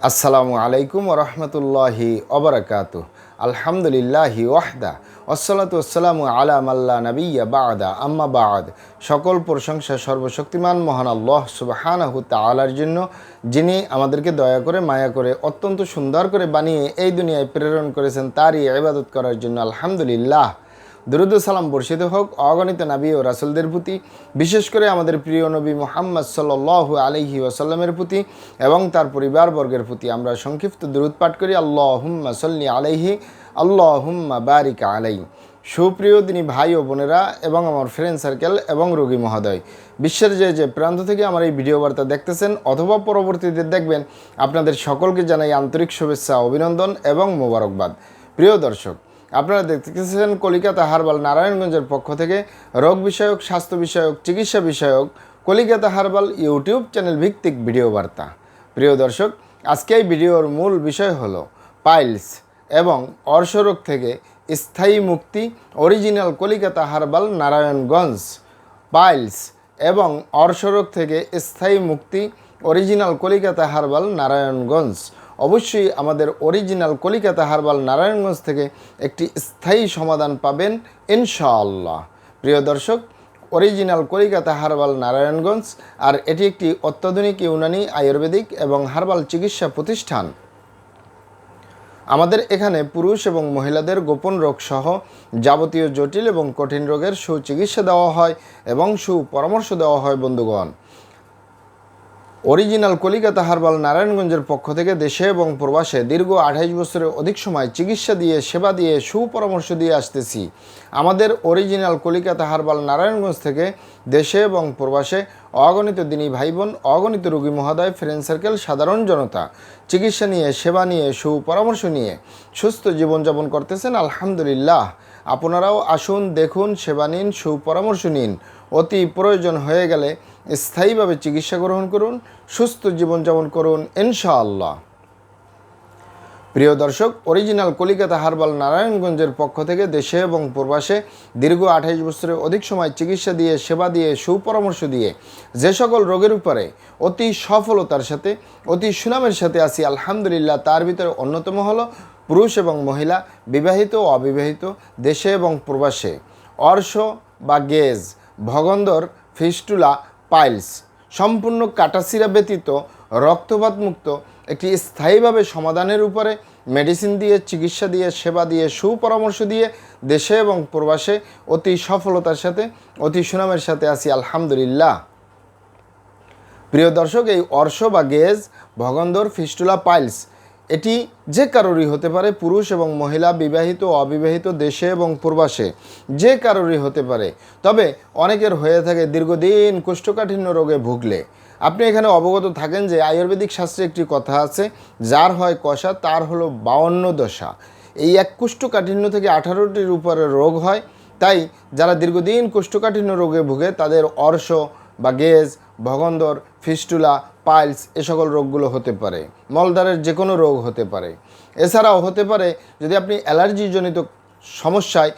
আসসালামু আলাইকুম ওরহমতুল্লাহি ওবরাকাতু। আলহামদুলিল্লাহি ওয়াহদা ওয়াসসালাতু ওয়াসসালামু আলা মাল্লা নাবিয়্যা বা'দা আম্মা বা'দ। সকল প্রশংসা সর্বশক্তিমান মহান আল্লাহ সুবহানাহু তাআলার জন্য, যিনি আমাদেরকে দয়া করে মায়া করে অত্যন্ত সুন্দর করে বানিয়ে এই দুনিয়ায় প্রেরণ করেছেন তারই ইবাদত করার জন্য আলহামদুলিল্লাহ। দুরূদ ও সালাম বর্ষিত হোক অগণিত নবী ও রাসূলদের প্রতি, বিশেষ করে আমাদের প্রিয় নবী মুহাম্মদ সাল্লাল্লাহু আলাইহি ওয়াসাল্লামের প্রতি এবং তার পরিবারবর্গের প্রতি। আমরা সংক্ষিপ্ত দুরূদ পাঠ করি, আল্লাহুম্মা সাল্লি আলাইহি আল্লাহুম্মা বারিক আলাইহি। সুপ্রিয় দিনী ভাই ও বোনেরা এবং আমার ফ্রেন্ড সার্কেল এবং রোগী মহোদয়, বিশ্বের যে প্রান্ত থেকে আমার এই ভিডিও বার্তা দেখতেছেন অথবা পরবর্তীতে দেখবেন, আপনাদের সকলকে জানাই আন্তরিক শুভেচ্ছা, অভিনন্দন এবং মোবারকবাদ। প্রিয় দর্শক, আপনারা দেখতেছেন কলিকাতা হার্বাল নারায়ণগঞ্জের পক্ষ থেকে রোগ বিষয়ক, স্বাস্থ্য বিষয়ক, চিকিৎসা বিষয়ক কলিকাতা হার্বাল ইউটিউব চ্যানেল ভিত্তিক ভিডিও বার্তা। প্রিয় দর্শক, আজকে এই ভিডিওর মূল বিষয় হলো পাইলস এবং অর্শরোগ থেকে স্থায়ী মুক্তি, original Kolkata herbal Narayanganj. Piles এবং অর্শরোগ থেকে স্থায়ী মুক্তি, অরিজিনাল কলিকাতা হার্বাল নারায়ণগঞ্জ। অবশ্যই আমাদের অরিজিনাল কলিকাতা হার্বাল নারায়ণগঞ্জ থেকে একটি স্থায়ী সমাধান পাবেন ইনশাআল্লাহ। প্রিয় দর্শক, অরিজিনাল কলিকাতা হার্বাল নারায়ণগঞ্জ, আর এটি একটি অত্যাধুনিক ইউনানি আয়ুর্বেদিক এবং হার্বাল চিকিৎসা প্রতিষ্ঠান। আমাদের এখানে পুরুষ এবং মহিলাদের গোপন রোগ সহ যাবতীয় জটিল এবং কঠিন রোগের সুচিকিৎসা দেওয়া হয় এবং সুপরামর্শ দেওয়া হয়। বন্ধুগণ, অরিজিনাল কলিকাতা হার্বাল নারায়ণগঞ্জের পক্ষ থেকে দেশে এবং প্রবাসে দীর্ঘ 28 বছরের অধিক সময় চিকিৎসা দিয়ে, সেবা দিয়ে, সুপরামর্শ দিয়ে আসতেছি। আমাদের অরিজিনাল কলিকাতা হার্বাল নারায়ণগঞ্জ থেকে দেশে এবং প্রবাসে অগণিত দিনী ভাই বোন, অগণিত রোগী মহোদয়, ফ্রেন্ড সার্কেল, সাধারণ জনতা চিকিৎসা নিয়ে, সেবা নিয়ে, সুপরামর্শ নিয়ে সুস্থ জীবনযাপন করতেছেন আলহামদুলিল্লাহ। আপনারাও আসুন, দেখুন, সেবা নিন, সুপরামর্শ নিন। অতি প্রয়োজন হয়ে গেলে স্থায়ীভাবে চিকিৎসা গ্রহণ করুন, সুস্থ জীবনযাপন করুন ইনশাআল্লাহ। প্রিয় দর্শক, অরিজিনাল কলিকাতা হার্বাল নারায়ণগঞ্জের পক্ষ থেকে দেশে এবং প্রবাসে দীর্ঘ 28 বছরের অধিক সময় চিকিৎসা দিয়ে, সেবা দিয়ে, সুপরামর্শ দিয়ে যে সকল রোগের উপরে অতি সফলতার সাথে, অতি সুনামের সাথে আছি আলহামদুলিল্লাহ, তার ভিতরে অন্যতম হলো পুরুষ এবং মহিলা, বিবাহিত ও অবিবাহিত, দেশে এবং প্রবাসে অর্শ বা গেজ, ভগন্দর, ফিস্টুলা, পাইলস সম্পূর্ণ কাটাছিরা ব্যতীত রক্তপাত মুক্ত একটি স্থায়ীভাবে সমাধানের উপরে মেডিসিন দিয়ে, চিকিৎসা দিয়ে, সেবা দিয়ে, সুপরামর্শ দিয়ে দেশে এবং প্রবাসে অতি সফলতার সাথে, অতি সুনামের সাথে আছি আলহামদুলিল্লাহ। প্রিয় দর্শক, এই অর্শ বা গেজ, ভগন্দর, ফিস্টুলা, পাইলস এটি যে কারোরই হতে পারে, পুরুষ এবং মহিলা, বিবাহিত ও অবিবাহিত, দেশে এবং প্রবাসে যে কারোরই হতে পারে। তবে অনেকের হয়ে থাকে দীর্ঘদিন কোষ্ঠকাঠিন্য রোগে ভুগলে। আপনি এখানে অবগত থাকেন যে আয়ুর্বেদিক শাস্ত্রে একটি কথা আছে, যার হয় কষা তার হলো 52 দশা। এই এক কোষ্ঠকাঠিন্য থেকে 18টির উপরে রোগ হয়। তাই যারা দীর্ঘদিন কোষ্ঠকাঠিন্য রোগে ভুগে তাদের অর্শ বা গেজ, ভগন্দর, ফিস্টুলা, পাইলস এ সকল রোগগুলো হতে পারে। মলদ্বারের যে কোনো রোগ হতে পারে। এছাড়াও হতে পারে যদি আপনি অ্যালার্জিজনিত সমস্যায়,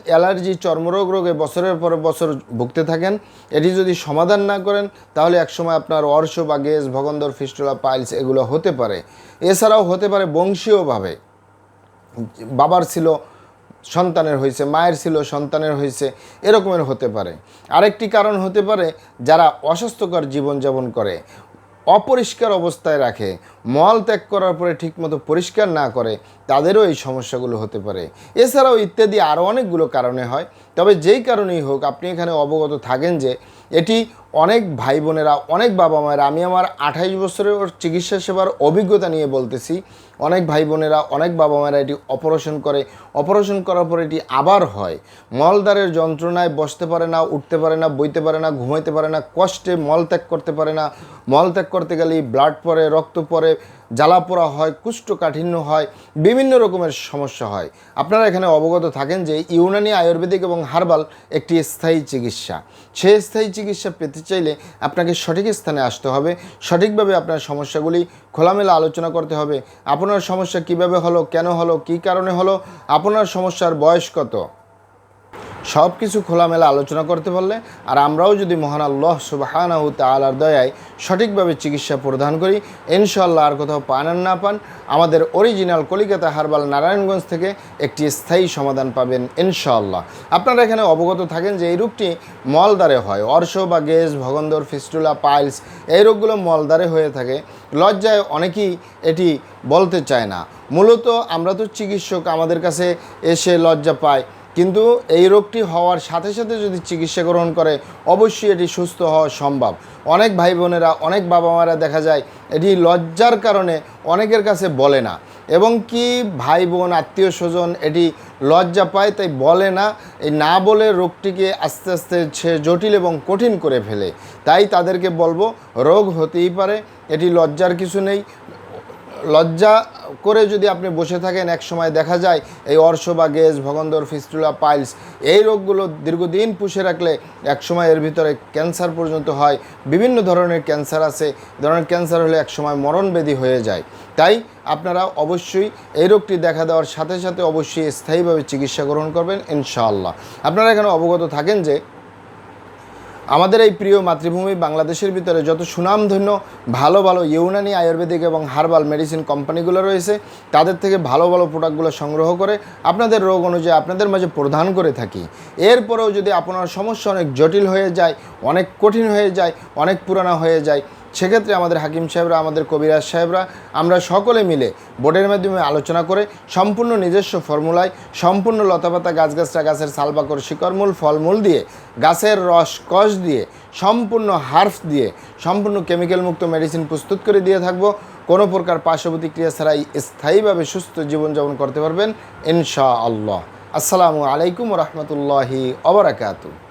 অ্যালার্জি, চর্মরোগ রোগে বছরের পর বছর ভুগতে থাকেন, এটি যদি সমাধান না করেন তাহলে একসময় আপনার অর্শ বা গেজ, ভগন্দর, ফিস্টুলা, পাইলস এগুলো হতে পারে। এছাড়াও হতে পারে বংশীয়ভাবে, বাবার ছিল সন্তানের হয়েছে, মায়ের ছিল সন্তানের হয়েছে, এরকমের হতে পারে। আরেকটি কারণ হতে পারে যারা অস্বাস্থ্যকর জীবনযাপন করে, অপরিষ্কার অবস্থায় রাখে, মল ত্যাগ করার পরে ঠিকমতো পরিষ্কার না করে, তাদেরও এই সমস্যাগুলো হতে পারে। এছাড়াও ইত্যাদি আরও অনেকগুলো কারণে হয়। তবে যেই কারণেই হোক, আপনি এখানে অবগত থাকেন যে এটি অনেক ভাই বোনেরা, অনেক বাবা মায়েরা, আমি আমার 28 বছরের চিকিৎসা সেবার অভিজ্ঞতা নিয়ে বলতেছি, অনেক ভাই বোনেরা, অনেক বাবা মায়েরা এটি অপারেশন করে, অপারেশন করার পর এটি আবার হয়। মলদ্বারের যন্ত্রণায় বসতে পারে না, উঠতে পারে না, বইতে পারে না, ঘুমাইতে পারে না, কষ্টে মল ত্যাগ করতে পারে না। মল ত্যাগ করতে গেলেই ব্লাড পড়ে, রক্ত পড়ে, জ্বালা পোড়া হয়, কোষ্ঠকাঠিন্য হয়, বিভিন্ন রকমের সমস্যা হয়। আপনারা এখানে অবগত থাকেন যে ইউনানি আয়ুর্বেদিক এবং হার্বাল একটি স্থায়ী চিকিৎসা। সেই স্থায়ী চিকিৎসা পেতে চাইলে আপনাকে সঠিক স্থানে আসতে হবে, সঠিকভাবে আপনার সমস্যাগুলি খোলামেলা আলোচনা করতে হবে। আপনার সমস্যা কিভাবে হলো, কেন হলো, কী কারণে হলো, আপনার সমস্যার বয়স কত, সব কিছু খোলামেলা আলোচনা করতে পারলে আর আমরাও যদি মহান আল্লাহ সুবহানাহু তাআলার দয়ায় সঠিকভাবে চিকিৎসা প্রদান করি, ইনশাআল্লাহ আর কোথাও পান আর না পান, আমাদের অরিজিনাল কলিকাতা হার্বাল নারায়ণগঞ্জ থেকে একটি স্থায়ী সমাধান পাবেন ইনশাআল্লাহ। আপনারা এখানে অবগত থাকেন যে এই রোগটি মলদ্বারে হয়। অর্শ বা গেজ, ভগন্দর, ফিস্টুলা, পাইলস এই রোগগুলো মলদ্বারে হয়ে থাকে। লজ্জায় অনেকেই এটি বলতে চায় না। মূলত আমরা তো চিকিৎসক, আমাদের কাছে এসে লজ্জা পায়, কিন্তু এই রোগটি হওয়ার সাথে সাথে যদি চিকিৎসা গ্রহণ করে অবশ্যই এটি সুস্থ হওয়া সম্ভব। অনেক ভাই বোনেরা, অনেক বাবা মারা দেখা যায় এটি লজ্জার কারণে অনেকের কাছে বলে না, এবং কি ভাই বোন আত্মীয় স্বজন এটি লজ্জা পায় তাই বলে না। এই না বলে রোগটিকে আস্তে আস্তে সে জটিল এবং কঠিন করে ফেলে। তাই তাদেরকে বলবো, রোগ হতেই পারে, এটি লজ্জার কিছু নেই। লজ্জা করে যদি আপনি বসে থাকেন, এক সময় দেখা যায় এই অর্শ বা গেজ, ভগন্দর, ফিস্টুলা, পাইলস এই রোগগুলো দীর্ঘদিন পুষে রাখলে এক সময় এর ভিতরে ক্যান্সার পর্যন্ত হয়। বিভিন্ন ধরনের ক্যান্সার আছে, ধরনের ক্যান্সার হলে এক সময় মরণব্যাধি হয়ে যায়। তাই আপনারা অবশ্যই এই রোগটি দেখা দেওয়ার সাথে সাথে অবশ্যই স্থায়ীভাবে চিকিৎসা গ্রহণ করবেন ইনশাআল্লাহ। আপনারা এখানে অবগত থাকেন যে আমাদের এই প্রিয় মাতৃভূমি বাংলাদেশের ভিতরে যত সুনামধন্য ভালো ভালো ইউনানি, আয়ুর্বেদিক এবং হার্বাল মেডিসিন কোম্পানিগুলো রয়েছে, তাদের থেকে ভালো ভালো প্রোডাক্টগুলো সংগ্রহ করে আপনাদের রোগ অনুযায়ী আপনাদের মাঝে প্রদান করে থাকি। এরপরেও যদি আপনার সমস্যা অনেক জটিল হয়ে যায়, অনেক কঠিন হয়ে যায়, অনেক পুরানো হয়ে যায়, সেক্ষেত্রে আমাদের হাকিম সাহেবরা, আমাদের কবিরাজ সাহেবরা, আমরা সকলে মিলে বোর্ডের মাধ্যমে আলোচনা করে সম্পূর্ণ নিজস্ব ফর্মুলায় সম্পূর্ণ লতাপাতা, গাছগাছরা, গাছের ছালবাকড়, শিকড়মূল, ফলমূল দিয়ে, গাছের রস কষ দিয়ে, সম্পূর্ণ হার্বস দিয়ে সম্পূর্ণ কেমিক্যাল মুক্ত মেডিসিন প্রস্তুত করে দিয়ে থাকবো। কোনো প্রকার পার্শ্ব প্রতিক্রিয়া ছাড়াই স্থায়ীভাবে সুস্থ জীবনযাপন করতে পারবেন ইনশাআল্লাহ। আসসালামু আলাইকুম ওয়া রাহমাতুল্লাহি ওয়া বারাকাতুহু।